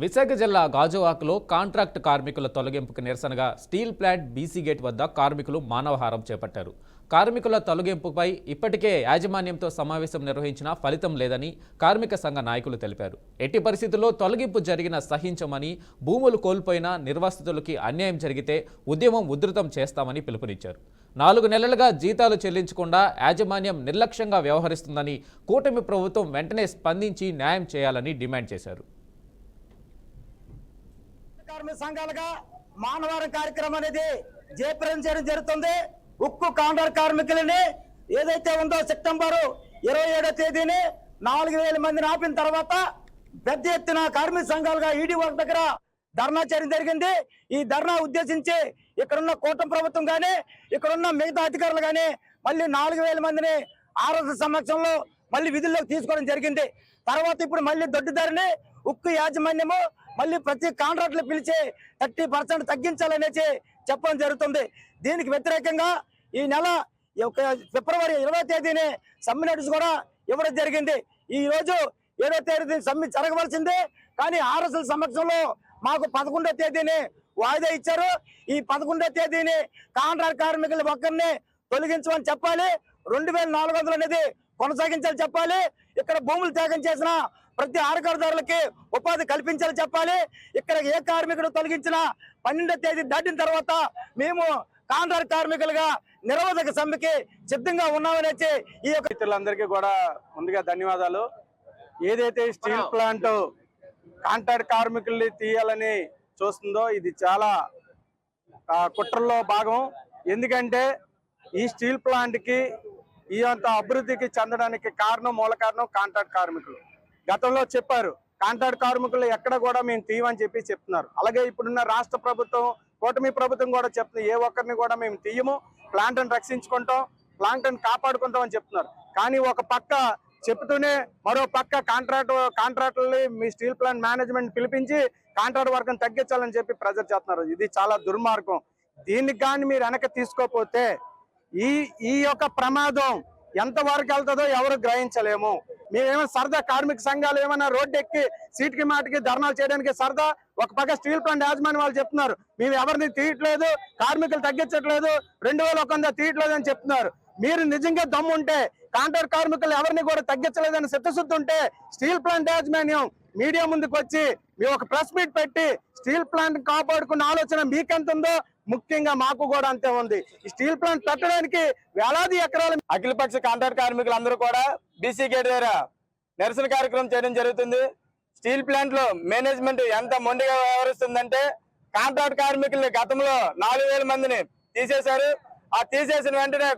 విశాఖ జిల్లా గాజువాకలో కాంట్రాక్ట్ కార్మికుల తొలగింపుకు నిరసనగా స్టీల్ ప్లాంట్ బీసీ గేట్ వద్ద కార్మికులు మానవహారం చేపట్టారు. కార్మికుల తొలగింపుపై ఇప్పటికే యాజమాన్యంతో సమావేశం నిర్వహించినా ఫలితం లేదని కార్మిక సంఘ నాయకులు తెలిపారు. ఎట్టి పరిస్థితుల్లో తొలగింపు జరిగిన సహించమని, భూములు కోల్పోయినా నిర్వాసితులకి అన్యాయం జరిగితే ఉద్యమం ఉధృతం చేస్తామని పిలుపునిచ్చారు. 4 నెలలుగా జీతాలు చెల్లించకుండా యాజమాన్యం నిర్లక్ష్యంగా వ్యవహరిస్తుందని, కూటమి ప్రభుత్వం వెంటనే స్పందించి న్యాయం చేయాలని డిమాండ్ చేశారు. కార్మిక సంఘాలుగా మానవారం కార్యక్రమం అనేది జయప్రదం చేయడం జరుగుతుంది. ఉక్కు కాంట్రాక్ట్ కార్మికులని ఏదైతే ఉందో సెప్టెంబర్ 27వ తేదీని 4000 మందిని ఆపిన తర్వాత పెద్ద ఎత్తున కార్మిక సంఘాలుగా ఈడీ వర్క్ దగ్గర ధర్నా చేయడం జరిగింది. ఈ ధర్నా ఉద్దేశించి ఇక్కడున్న కూటమి ప్రభుత్వం కానీ ఇక్కడున్న మిగతా అధికారులు కానీ మళ్ళీ 4000 మందిని ఆర్ఎస్ సమక్షంలో మళ్ళీ విధుల్లోకి తీసుకోవడం జరిగింది. తర్వాత ఇప్పుడు మళ్ళీ దొడ్డిదారిని ఉక్కు యాజమాన్యము మళ్ళీ ప్రతి కాంట్రాక్ట్లు పిలిచి 30% తగ్గించాలనేసి చెప్పడం జరుగుతుంది. దీనికి వ్యతిరేకంగా ఈ నెల ఫిబ్రవరి 20వ తేదీని సమ్మె నోటీసు కూడా ఇవ్వడం జరిగింది. ఈ రోజు 7వ తేదీ సమ్మె జరగవలసిందే, కానీ ఆర్ఎస్ఎల్ సమక్షంలో మాకు 11వ తేదీని వాయిదా ఇచ్చారు. ఈ 11వ తేదీని కాంట్రాక్ట్ కార్మికులు ఒక్కరిని తొలగించమని చెప్పాలి. 2400 అనేది కొనసాగించాలి చెప్పాలి. ఇక్కడ భూములు త్యాగం చేసిన ప్రతి ఆరకారుదారులకి ఉపాధి కల్పించాలని చెప్పాలి. ఇక్కడ ఏ కార్మికుడు తొలగించినా 12వ తేదీ దాటిన తర్వాత మేము కాంట్రాక్ట్ కార్మికులుగా నిరవధిక సమ్మెకి సిద్ధంగా ఉన్నామనేసి ఈ యొక్క మిత్రులందరికీ కూడా ముందుగా ధన్యవాదాలు. ఏదైతే స్టీల్ ప్లాంట్ కాంట్రాక్ట్ కార్మికుల్ని తీయాలని చూస్తుందో ఇది చాలా కుట్రల్లో భాగం. ఎందుకంటే ఈ స్టీల్ ప్లాంట్ కి ఈ అంత అభివృద్ధికి చెందడానికి మూల కారణం కాంట్రాక్ట్ కార్మికులు. గతంలో చెప్పారు కాంట్రాక్ట్ కార్మికులు ఎక్కడ కూడా మేము తీయమని చెప్తున్నారు. అలాగే ఇప్పుడున్న రాష్ట్ర ప్రభుత్వం, కూటమి ప్రభుత్వం కూడా చెప్తుంది ఏ ఒక్కరిని కూడా మేము తీయము, ప్లాంట్ని రక్షించుకుంటాం, ప్లాంట్ని కాపాడుకుంటాం అని చెప్తున్నారు. కానీ ఒక పక్క చెప్తూనే మరో పక్క కాంట్రాక్టుల్ని మీ స్టీల్ ప్లాంట్ మేనేజ్మెంట్ పిలిపించి కాంట్రాక్ట్ వర్గం తగ్గించాలని చెప్పి ప్రెజర్ చేస్తున్నారు. ఇది చాలా దుర్మార్గం. దీనికి కానీ మీరు వెనక తీసుకోకపోతే ఈ యొక్క ప్రమాదం ఎంతవరకు వెళ్తుందో ఎవరు గ్రహించలేము. మేమేమైనా సరదా కార్మిక సంఘాలు ఏమైనా రోడ్డు ఎక్కి సీటుకి మాటికి ధర్నాలు చేయడానికి సరదా. ఒక పక్క స్టీల్ ప్లాంట్ యాజమాన్యం వాళ్ళు చెప్తున్నారు మేము ఎవరిని తీయట్లేదు, కార్మికులు తగ్గించట్లేదు, 2100 తీయట్లేదు అని చెప్తున్నారు. మీరు నిజంగా దమ్ము ఉంటే కాంట్రాక్ట్ కార్మికులు ఎవరిని కూడా తగ్గించలేదని చిత్తశుద్ధి ఉంటే స్టీల్ ప్లాంట్ యాజమాన్యం మీడియా ముందుకు వచ్చి మీ ఒక ప్రెస్ మీట్ పెట్టి స్టీల్ ప్లాంట్ కాపాడుకున్న ఆలోచన మీకెంత ఉందో ముఖ్యంగా మాకు కూడా అంతే ఉంది. ఈ స్టీల్ ప్లాంట్ పెట్టడానికి వేలాది ఎకరాలు అఖిలపక్ష కాంట్రాక్ట్ కార్మికులందరూ కూడా బీసీ గేట్ దగ్గర నిరసన కార్యక్రమం చేయడం జరుగుతుంది. స్టీల్ ప్లాంట్ లో మేనేజ్మెంట్ ఎంత మొండిగా వ్యవహరిస్తుందంటే కాంట్రాక్ట్ కార్మికుల్ని గతంలో 4000 మందిని తీసేశారు. ఆ తీసేసిన వెంటనే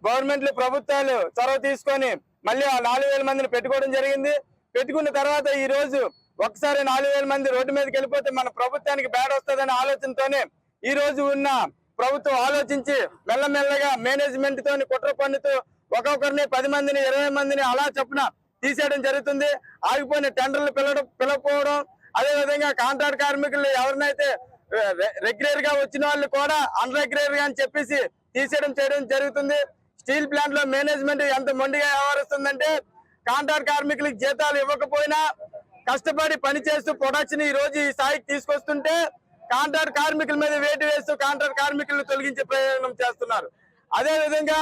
గవర్నమెంట్లు ప్రభుత్వాలు చొరవ తీసుకొని మళ్ళీ ఆ 4000 మందిని పెట్టుకోవడం జరిగింది. పెట్టుకున్న తర్వాత ఈ రోజు ఒకసారి 4000 మంది రోడ్డు మీదకి వెళ్ళిపోతే మన ప్రభుత్వానికి బ్యాడ్ వస్తుందనే ఆలోచనతోనే ఈ రోజు ఉన్న ప్రభుత్వం ఆలోచించి మెల్లమెల్లగా మేనేజ్మెంట్ తోని కుట్ర పన్నుతూ ఒక్కొక్కరిని 10 మందిని 20 మందిని అలా చొప్పున తీసేయడం జరుగుతుంది. ఆగిపోయిన టెండర్లు పిలవకపోవడం, అదేవిధంగా కాంట్రాక్ట్ కార్మికులు ఎవరినైతే రెగ్యులర్ గా వచ్చిన వాళ్ళు కూడా అన్రెగ్యులర్ గా అని చెప్పేసి చేయడం జరుగుతుంది. స్టీల్ ప్లాంట్ లో మేనేజ్మెంట్ ఎంత మొండిగా వ్యవహరిస్తుందంటే కాంట్రాక్ట్ కార్మికులకు జీతాలు ఇవ్వకపోయినా కష్టపడి పనిచేస్తూ ప్రొడక్షన్ ఈ రోజు ఈ స్థాయికి తీసుకొస్తుంటే కాంట్రాక్ట్ కార్మికుల మీద వేటు వేస్తూ కాంట్రాక్ట్ కార్మికులను తొలగించే ప్రయత్నం చేస్తున్నారు. అదే విధంగా